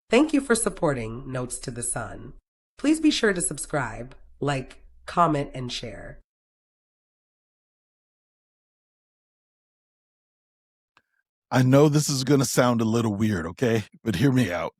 Thank you for supporting Notes to the Sun. Please be sure to subscribe, like, comment, and share. I know this is going to sound a little weird, okay? But hear me out.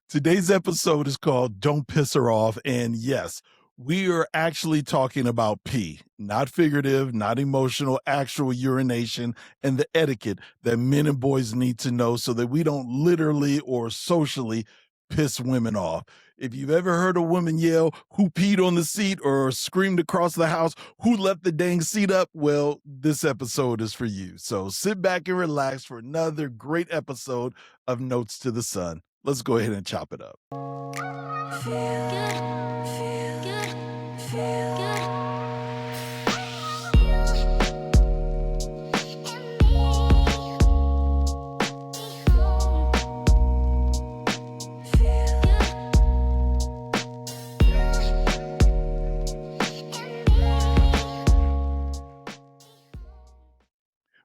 Today's episode is called Don't Piss Her Off. And yes, we are actually talking about pee, not figurative, not emotional, actual urination and the etiquette that men and boys need to know so that we don't literally or socially piss women off. If you've ever heard a woman yell, "Who peed on the seat?" or screamed across the house, "Who left the dang seat up?" Well, this episode is for you. So sit back and relax for another great episode of Notes to the Sun. Let's go ahead and chop it up.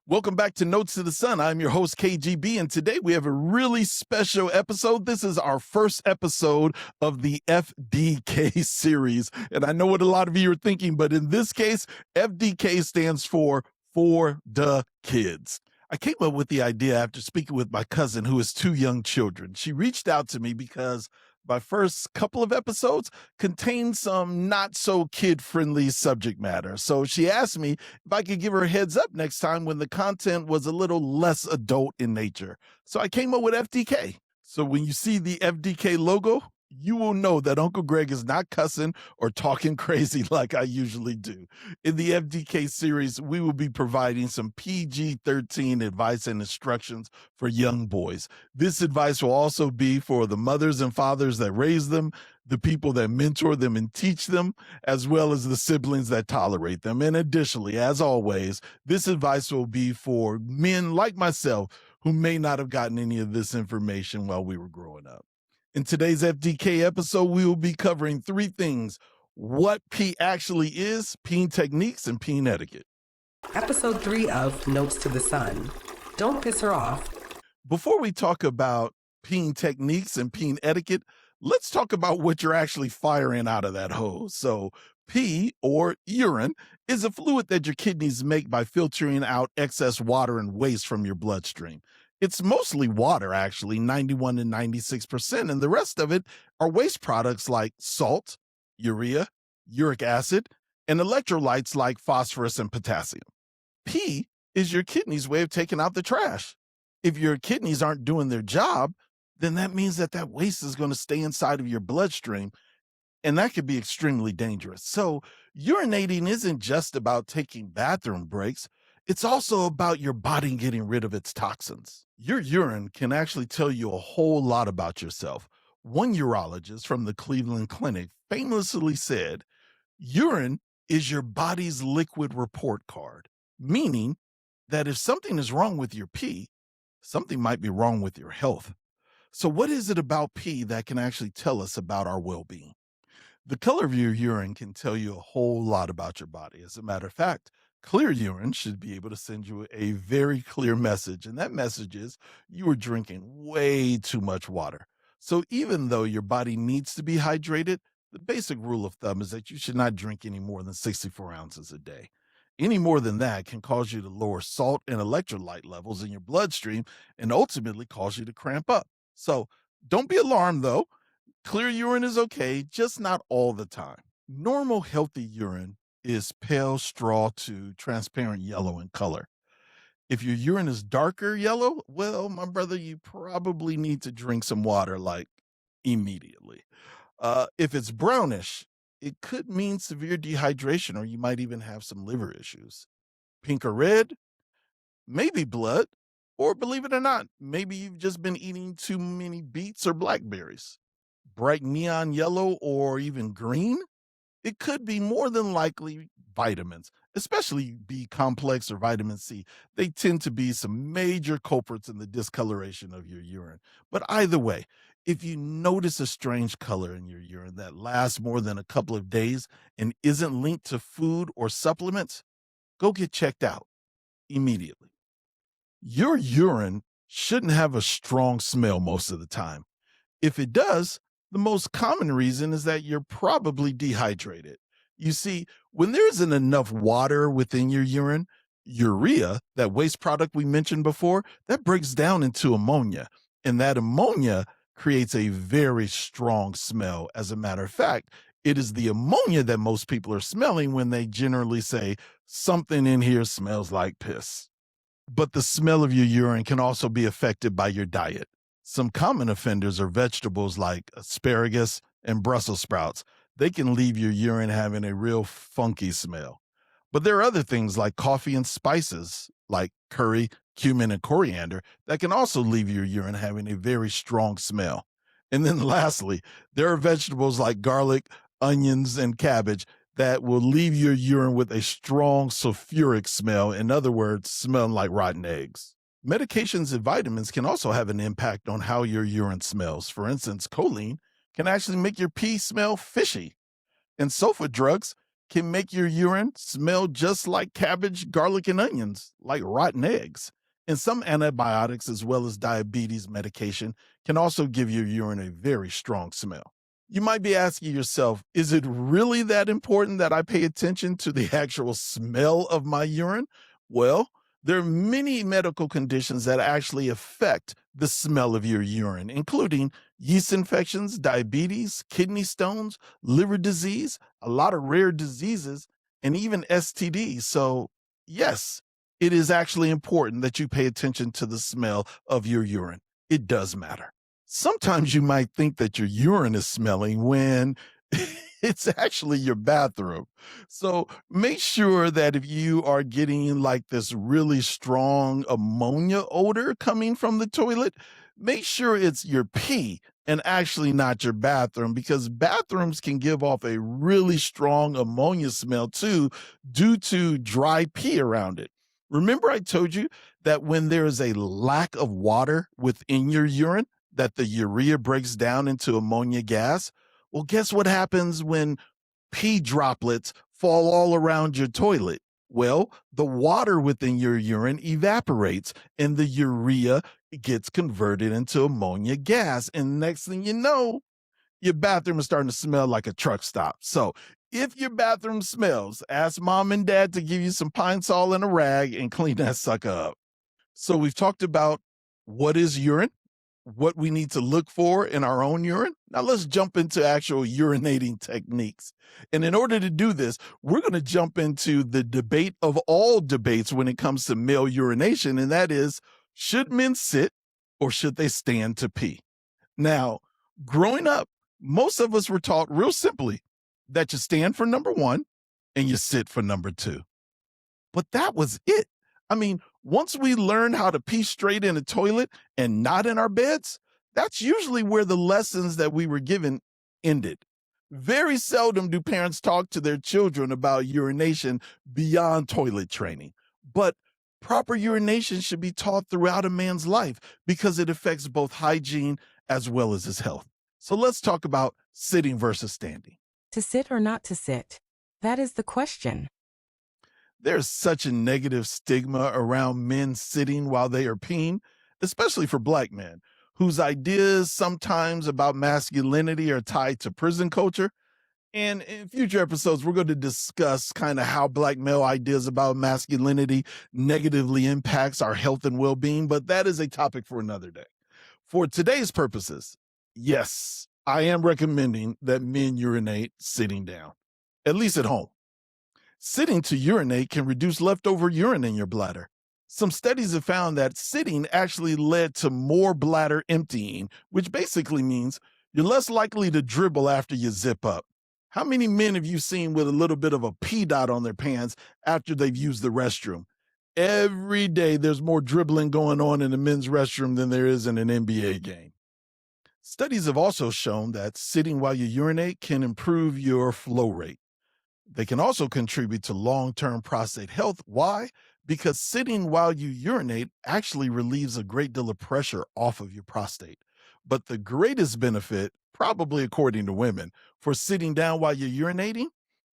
Welcome back to Notes to the Sun. I'm your host, KGB, and today we have a really special episode. This is our first episode of the FDK series. And I know what a lot of you are thinking, but in this case, FDK stands for the kids. I came up with the idea after speaking with my cousin who has two young children. She reached out to me because my first couple of episodes contained some not so kid friendly subject matter. So she asked me if I could give her a heads up next time when the content was a little less adult in nature. So I came up with FDK. So when you see the FDK logo, you will know that Uncle Greg is not cussing or talking crazy like I usually do. In the FDK series, we will be providing some PG-13 advice and instructions for young boys. This advice will also be for the mothers and fathers that raise them, the people that mentor them and teach them, as well as the siblings that tolerate them. And additionally, as always, this advice will be for men like myself who may not have gotten any of this information while we were growing up. In today's FDK episode, we will be covering three things: what pee actually is, peeing techniques, and peeing etiquette. Episode 3 of Notes to the Sun. Don't piss her off. Before we talk about peeing techniques and peeing etiquette, let's talk about what you're actually firing out of that hose. So, pee, or urine, is a fluid that your kidneys make by filtering out excess water and waste from your bloodstream. It's mostly water, actually, 91 to 96%, and the rest of it are waste products like salt, urea, uric acid, and electrolytes like phosphorus and potassium. Pee is your kidneys' way of taking out the trash. If your kidneys aren't doing their job, then that means that waste is going to stay inside of your bloodstream, and that could be extremely dangerous. So, urinating isn't just about taking bathroom breaks, it's also about your body getting rid of its toxins. Your urine can actually tell you a whole lot about yourself. One urologist from the Cleveland Clinic famously said, "Urine is your body's liquid report card," meaning that if something is wrong with your pee, something might be wrong with your health. So, what is it about pee that can actually tell us about our well being? The color of your urine can tell you a whole lot about your body. As a matter of fact, clear urine should be able to send you a very clear message. And that message is you are drinking way too much water. So even though your body needs to be hydrated, the basic rule of thumb is that you should not drink any more than 64 ounces a day. Any more than that can cause you to lower salt and electrolyte levels in your bloodstream and ultimately cause you to cramp up. So don't be alarmed though. Clear urine is okay, just not all the time. Normal, healthy urine is pale straw to transparent yellow in color. If your urine is darker yellow, well, my brother, you probably need to drink some water like immediately. If it's brownish, it could mean severe dehydration, or you might even have some liver issues. Pink or red, maybe blood, or believe it or not, maybe you've just been eating too many beets or blackberries. Bright neon yellow or even green, it could be more than likely vitamins, especially B complex or vitamin C. They tend to be some major culprits in the discoloration of your urine. But either way, if you notice a strange color in your urine that lasts more than a couple of days and isn't linked to food or supplements, go get checked out immediately. Your urine shouldn't have a strong smell most of the time. If it does, the most common reason is that you're probably dehydrated. You see, when there isn't enough water within your urine, urea, that waste product we mentioned before, that breaks down into ammonia. And that ammonia creates a very strong smell. As a matter of fact, it is the ammonia that most people are smelling when they generally say, something in here smells like piss. But the smell of your urine can also be affected by your diet. Some common offenders are vegetables like asparagus and Brussels sprouts. They can leave your urine having a real funky smell. But there are other things like coffee and spices, like curry, cumin, and coriander, that can also leave your urine having a very strong smell. And then lastly, there are vegetables like garlic, onions, and cabbage that will leave your urine with a strong sulfuric smell. In other words, smelling like rotten eggs. Medications and vitamins can also have an impact on how your urine smells. For instance, choline can actually make your pee smell fishy, and sulfa drugs can make your urine smell just like cabbage, garlic, and onions, like rotten eggs. And some antibiotics, as well as diabetes medication, can also give your urine a very strong smell. You might be asking yourself, is it really that important that I pay attention to the actual smell of my urine? Well, there are many medical conditions that actually affect the smell of your urine, including yeast infections, diabetes, kidney stones, liver disease, a lot of rare diseases, and even STDs. So, yes, it is actually important that you pay attention to the smell of your urine. It does matter. Sometimes you might think that your urine is smelling when it's actually your bathroom. So make sure that if you are getting like this really strong ammonia odor coming from the toilet, make sure it's your pee and actually not your bathroom, because bathrooms can give off a really strong ammonia smell too due to dry pee around it. Remember, I told you that when there is a lack of water within your urine, that the urea breaks down into ammonia gas? Well, guess what happens when pee droplets fall all around your toilet? Well, the water within your urine evaporates and the urea gets converted into ammonia gas. And next thing you know, your bathroom is starting to smell like a truck stop. So if your bathroom smells, ask mom and dad to give you some Pine Sol and a rag and clean that sucker up. So we've talked about what is urine, what we need to look for in our own urine. Now let's jump into actual urinating techniques. And in order to do this, we're going to jump into the debate of all debates when it comes to male urination, and that is, should men sit or should they stand to pee? Now, growing up, most of us were taught real simply that you stand for number one and you sit for number two. But that was it. I mean, once we learned how to pee straight in a toilet and not in our beds, that's usually where the lessons that we were given ended. Very seldom do parents talk to their children about urination beyond toilet training. But proper urination should be taught throughout a man's life because it affects both hygiene as well as his health. So let's talk about sitting versus standing. To sit or not to sit? That is the question. There's such a negative stigma around men sitting while they are peeing, especially for Black men, whose ideas sometimes about masculinity are tied to prison culture. And in future episodes, we're going to discuss kind of how Black male ideas about masculinity negatively impacts our health and well-being, but that is a topic for another day. For today's purposes, yes, I am recommending that men urinate sitting down, at least at home. Sitting to urinate can reduce leftover urine in your bladder. Some studies have found that sitting actually led to more bladder emptying, which basically means you're less likely to dribble after you zip up. How many men have you seen with a little bit of a pee dot on their pants after they've used the restroom? Every day there's more dribbling going on in the men's restroom than there is in an NBA game. Studies have also shown that sitting while you urinate can improve your flow rate. They can also contribute to long-term prostate health. Why? Because sitting while you urinate actually relieves a great deal of pressure off of your prostate. But the greatest benefit, probably according to women, for sitting down while you're urinating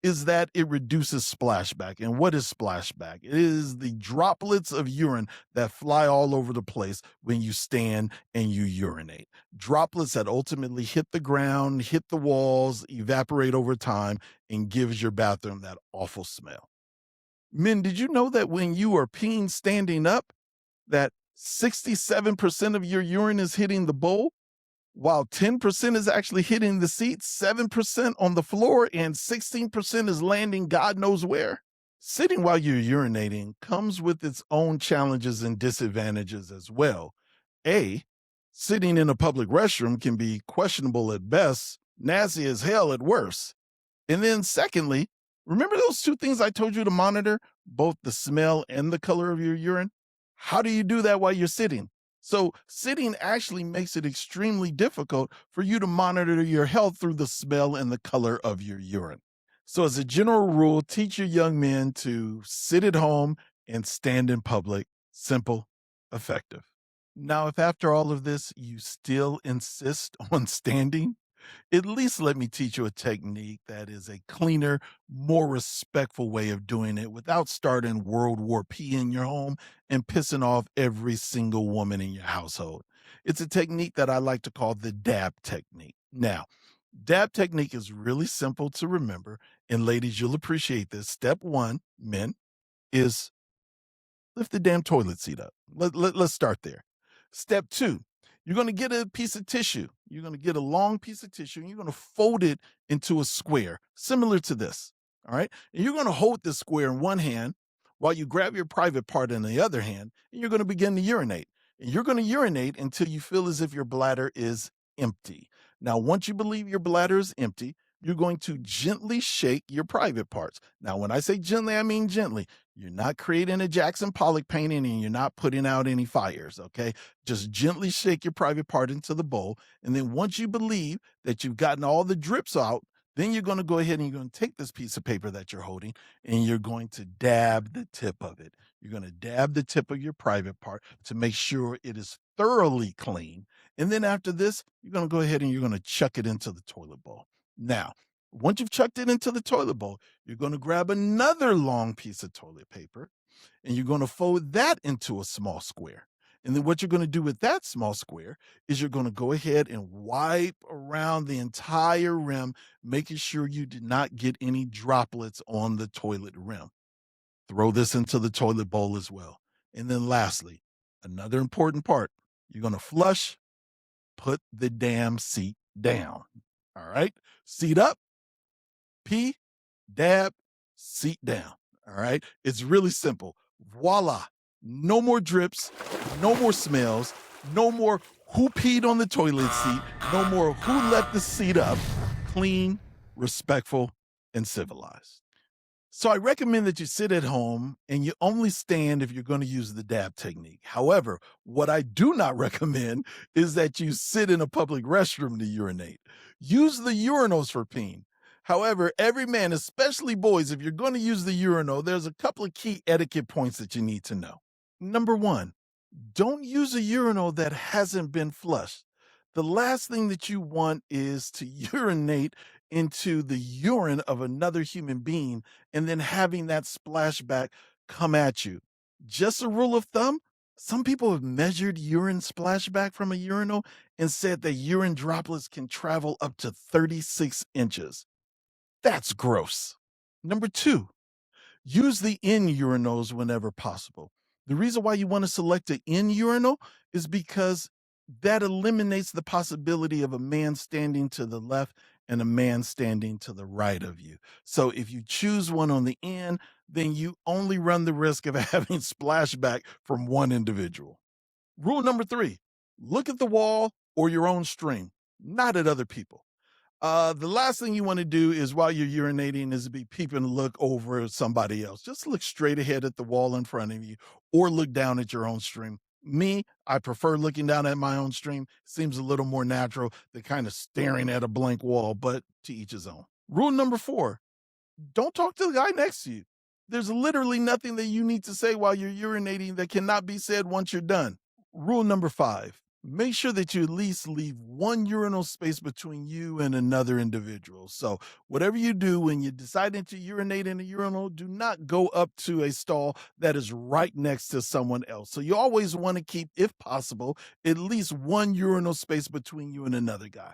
is that it reduces splashback. And what is splashback? It is the droplets of urine that fly all over the place when you stand and you urinate. Droplets that ultimately hit the ground, hit the walls, evaporate over time, and gives your bathroom that awful smell. Men, did you know that when you are peeing standing up, that 67% of your urine is hitting the bowl, while 10% is actually hitting the seat, 7% on the floor, and 16% is landing God knows where? Sitting while you're urinating comes with its own challenges and disadvantages as well. A, sitting in a public restroom can be questionable at best, nasty as hell at worst. And then, secondly, remember those two things I told you to monitor, both the smell and the color of your urine? How do you do that while you're sitting? So, sitting actually makes it extremely difficult for you to monitor your health through the smell and the color of your urine. So, as a general rule, teach your young men to sit at home and stand in public. Simple, effective. Now, if after all of this you still insist on standing, at least let me teach you a technique that is a cleaner, more respectful way of doing it without starting World War P in your home and pissing off every single woman in your household. It's a technique that I like to call the dab technique. Now, dab technique is really simple to remember, and ladies, you'll appreciate this. Step one, men, is lift the damn toilet seat up. Let's start there. Step two, you're going to get a piece of tissue. You're going to get a long piece of tissue and you're going to fold it into a square similar to this. All right. And you're going to hold this square in one hand while you grab your private part in the other hand, and you're going to begin to urinate. And you're going to urinate until you feel as if your bladder is empty. Now, once you believe your bladder is empty, you're going to gently shake your private parts. Now, when I say gently, I mean gently. You're not creating a Jackson Pollock painting and you're not putting out any fires, okay? Just gently shake your private part into the bowl. And then once you believe that you've gotten all the drips out, then you're going to go ahead and you're going to take this piece of paper that you're holding and you're going to dab the tip of it. You're going to dab the tip of your private part to make sure it is thoroughly clean. And then after this, you're going to go ahead and you're going to chuck it into the toilet bowl. Now, once you've chucked it into the toilet bowl, you're going to grab another long piece of toilet paper and you're going to fold that into a small square. And then what you're going to do with that small square is you're going to go ahead and wipe around the entire rim, making sure you did not get any droplets on the toilet rim. Throw this into the toilet bowl as well. And then lastly, another important part, you're going to flush, put the damn seat down. All right. Seat up, pee, dab, seat down. All right. It's really simple. Voila. No more drips, no more smells, no more who peed on the toilet seat, no more who left the seat up. Clean, respectful, and civilized. So I recommend that you sit at home and you only stand if you're going to use the dab technique. However, what I do not recommend is that you sit in a public restroom to urinate. Use the urinals for peeing. However, every man, especially boys, if you're going to use the urinal, there's a couple of key etiquette points that you need to know. Number one, don't use a urinal that hasn't been flushed. The last thing that you want is to urinate into the urine of another human being and then having that splashback come at you. Just a rule of thumb, some people have measured urine splashback from a urinal and said that urine droplets can travel up to 36 inches. That's gross. Number two, use the in urinals whenever possible. The reason why you want to select an in urinal is because that eliminates the possibility of a man standing to the left and a man standing to the right of you. So if you choose one on the in, then you only run the risk of having splashback from one individual. Rule number three, look at the wall or your own stream, not at other people. The last thing you want to do is while you're urinating is to be peeping and look over somebody else. Just look straight ahead at the wall in front of you or look down at your own stream. Me, I prefer looking down at my own stream. Seems a little more natural than kind of staring at a blank wall, but to each his own. Rule number four, don't talk to the guy next to you. There's literally nothing that you need to say while you're urinating that cannot be said once you're done. Rule number five, Make sure that you at least leave one urinal space between you and another individual. So, whatever you do when you decide to urinate in a urinal, do not go up to a stall that is right next to someone else. So, you always want to keep, if possible, at least one urinal space between you and another guy.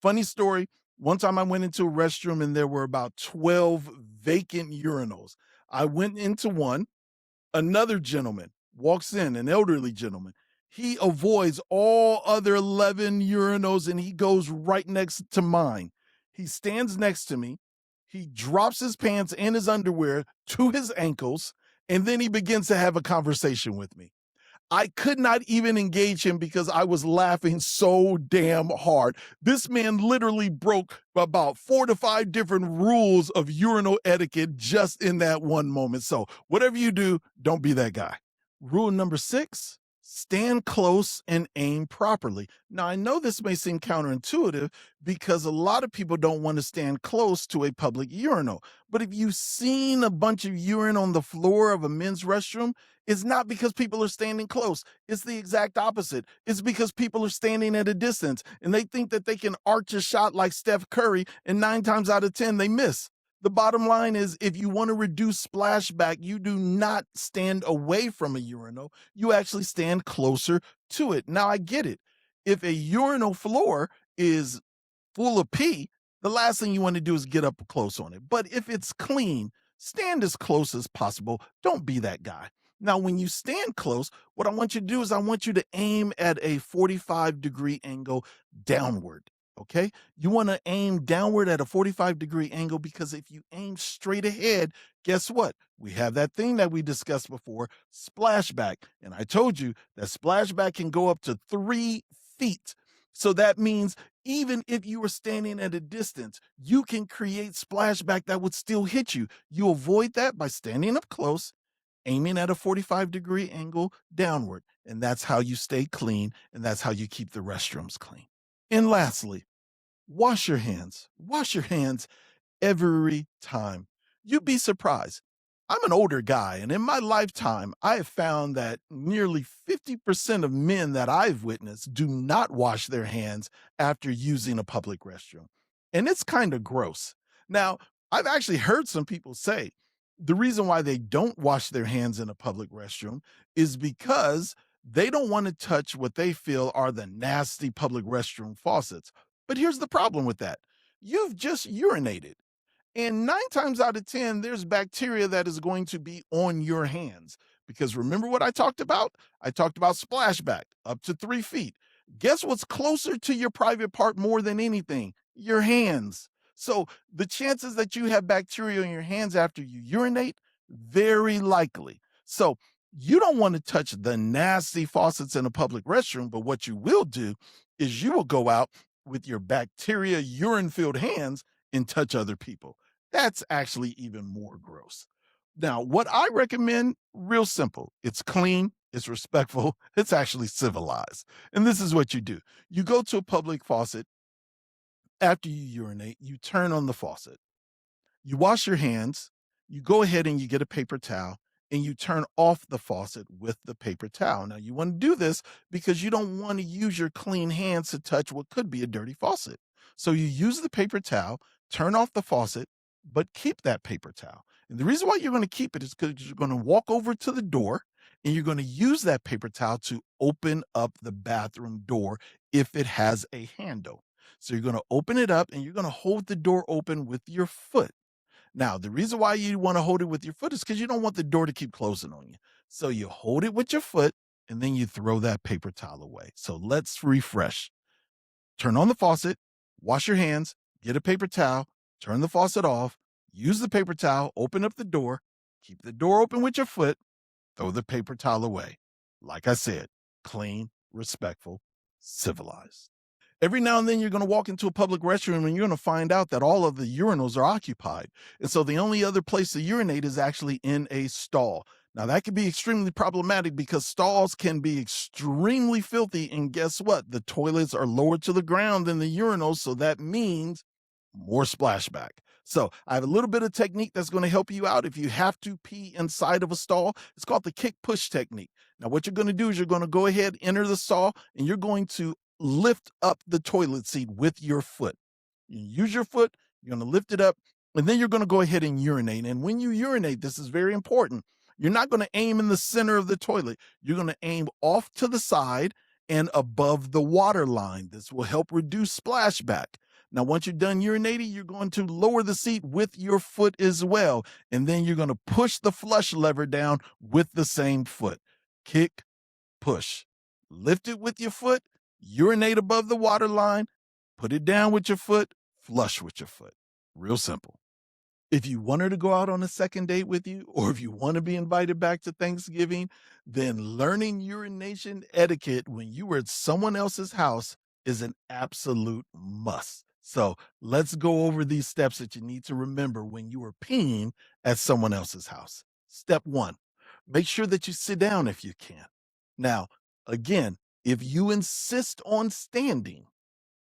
Funny story, one time I went into a restroom and there were about 12 vacant urinals. I went into one. Another gentleman walks in, an elderly gentleman. He avoids all other 11 urinals and he goes right next to mine. He stands next to me. He drops his pants and his underwear to his ankles, and then he begins to have a conversation with me. I could not even engage him because I was laughing so damn hard. This man literally broke about 4 to 5 different rules of urinal etiquette just in that one moment. So, whatever you do, don't be that guy. Rule number 6, stand close and aim properly. Now, I know this may seem counterintuitive because a lot of people don't want to stand close to a public urinal. But if you've seen a bunch of urine on the floor of a men's restroom, it's not because people are standing close. It's the exact opposite. It's because people are standing at a distance and they think that they can arch a shot like Steph Curry, and 9 times out of 10, they miss. The bottom line is if you want to reduce splashback, you do not stand away from a urinal. You actually stand closer to it. Now, I get it. If a urinal floor is full of pee, the last thing you want to do is get up close on it. But if it's clean, stand as close as possible. Don't be that guy. Now, when you stand close, what I want you to do is I want you to aim at a 45-degree angle downward. Okay? You want to aim downward at a 45-degree angle because if you aim straight ahead, guess what? We have that thing that we discussed before, splashback. And I told you that splashback can go up to 3 feet. So that means even if you were standing at a distance, you can create splashback that would still hit you. You avoid that by standing up close, aiming at a 45-degree angle downward. And that's how you stay clean, and that's how you keep the restrooms clean. And lastly, wash your hands. Wash your hands every time. You'd be surprised. I'm an older guy, and in my lifetime, I have found that nearly 50% of men that I've witnessed do not wash their hands after using a public restroom. And it's kind of gross. Now, I've actually heard some people say the reason why they don't wash their hands in a public restroom is because they don't want to touch what they feel are the nasty public restroom faucets. But here's the problem with that. You've just urinated. And 9 times out of 10, there's bacteria that is going to be on your hands. Because remember what I talked about? I talked about splashback up to 3 feet. Guess what's closer to your private part more than anything? Your hands. So the chances that you have bacteria on your hands after you urinate, very likely. So you don't want to touch the nasty faucets in a public restroom, but what you will do is you will go out with your bacteria urine filled hands and touch other people. That's actually even more gross. Now, what I recommend, real simple. It's clean, it's respectful, it's actually civilized. And this is what you do. You go to a public faucet. After you urinate, you turn on the faucet. You wash your hands, you go ahead and you get a paper towel, and you turn off the faucet with the paper towel. Now, you want to do this because you don't want to use your clean hands to touch what could be a dirty faucet. So you use the paper towel, turn off the faucet, but keep that paper towel. And the reason why you're going to keep it is because you're going to walk over to the door and you're going to use that paper towel to open up the bathroom door if it has a handle. So you're going to open it up and you're going to hold the door open with your foot. Now, the reason why you want to hold it with your foot is because you don't want the door to keep closing on you. So you hold it with your foot and then you throw that paper towel away. So let's refresh. Turn on the faucet, wash your hands, get a paper towel, turn the faucet off, use the paper towel, open up the door, keep the door open with your foot, throw the paper towel away. Like I said, clean, respectful, civilized. Every now and then you're going to walk into a public restroom and you're going to find out that all of the urinals are occupied. And so the only other place to urinate is actually in a stall. Now that can be extremely problematic because stalls can be extremely filthy. And guess what? The toilets are lower to the ground than the urinals. So that means more splashback. So I have a little bit of technique that's going to help you out if you have to pee inside of a stall. It's called the kick push technique. Now, what you're going to do is you're going to go ahead, enter the stall, and you're going to lift up the toilet seat with your foot. You use your foot, you're going to lift it up, and then you're going to go ahead and urinate. And when you urinate, this is very important. You're not going to aim in the center of the toilet. You're going to aim off to the side and above the water line. This will help reduce splashback. Now, once you're done urinating, you're going to lower the seat with your foot as well. And then you're going to push the flush lever down with the same foot. Kick, push. Lift it with your foot, urinate above the water line, put it down with your foot, flush with your foot. Real simple. If you want her to go out on a second date with you, or if you want to be invited back to Thanksgiving, then learning urination etiquette when you were at someone else's house is an absolute must. So let's go over these steps that you need to remember when you are peeing at someone else's house. Step 1, make sure that you sit down if you can. Now, again, if you insist on standing,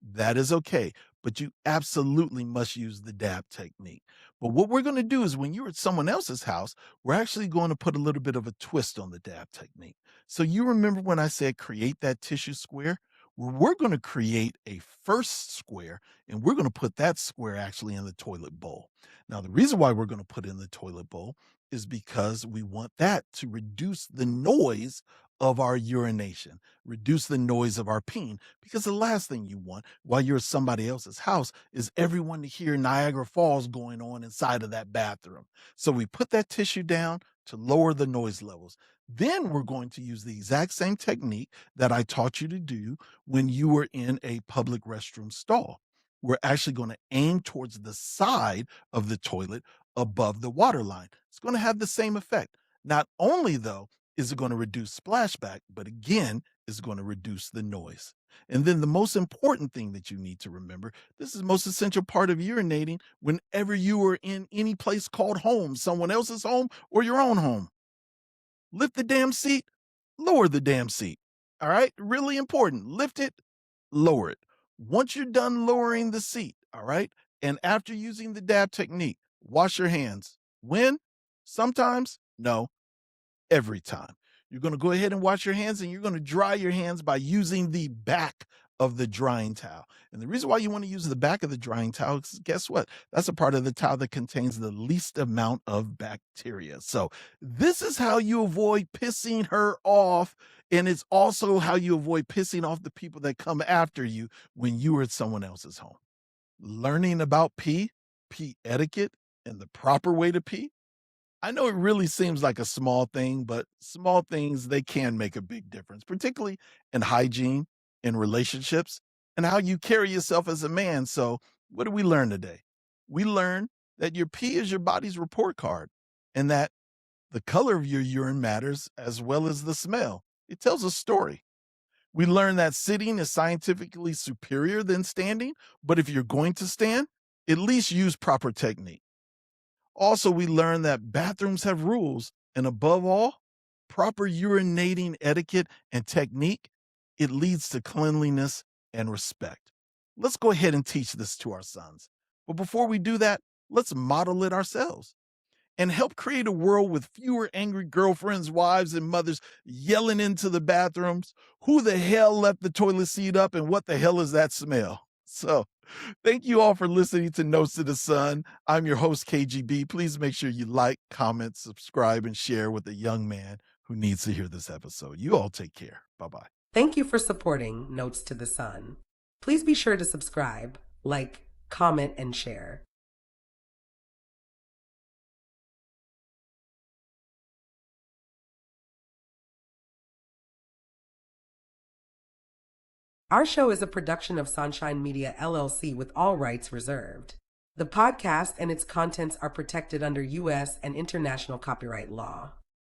that is okay, but you absolutely must use the dab technique. But what we're going to do is when you're at someone else's house, we're actually going to put a little bit of a twist on the dab technique. So you remember when I said create that tissue square? Well, we're going to create a first square, and we're going to put that square actually in the toilet bowl. Now, the reason why we're going to put it in the toilet bowl is because we want that to reduce the noise of our urination, reduce the noise of our peeing, because the last thing you want while you're at somebody else's house is everyone to hear Niagara Falls going on inside of that bathroom. So we put that tissue down to lower the noise levels. Then we're going to use the exact same technique that I taught you to do when you were in a public restroom stall. We're actually going to aim towards the side of the toilet above the water line. It's going to have the same effect. Not only, though, is it going to reduce splashback, but again, is going to reduce the noise. And then the most important thing that you need to remember, this is the most essential part of urinating whenever you are in any place called home, someone else's home or your own home. Lift the damn seat, lower the damn seat. All right? Really important. Lift it, lower it. Once you're done lowering the seat, all right? And after using the dab technique, wash your hands. When? Sometimes? No, every time. You're going to go ahead and wash your hands, and you're going to dry your hands by using the back of the drying towel. And the reason why you want to use the back of the drying towel is guess what? That's a part of the towel that contains the least amount of bacteria. So this is how you avoid pissing her off. And it's also how you avoid pissing off the people that come after you when you are at someone else's home. Learning about pee etiquette, and the proper way to pee. I know it really seems like a small thing, but small things, they can make a big difference, particularly in hygiene, in relationships, and how you carry yourself as a man. So, what did we learn today? We learned that your pee is your body's report card, and that the color of your urine matters as well as the smell. It tells a story. We learned that sitting is scientifically superior than standing, but if you're going to stand, at least use proper technique. Also, we learned that bathrooms have rules, and above all, proper urinating etiquette and technique, it leads to cleanliness and respect. Let's go ahead and teach this to our sons. But before we do that, let's model it ourselves and help create a world with fewer angry girlfriends, wives, and mothers yelling into the bathrooms. Who the hell left the toilet seat up, and what the hell is that smell? So, thank you all for listening to Notes to the Sun. I'm your host, KGB. Please make sure you like, comment, subscribe, and share with a young man who needs to hear this episode. You all take care. Bye-bye. Thank you for supporting Notes to the Sun. Please be sure to subscribe, like, comment, and share. Our show is a production of Sunshine Media LLC with all rights reserved. The podcast and its contents are protected under U.S. and international copyright law.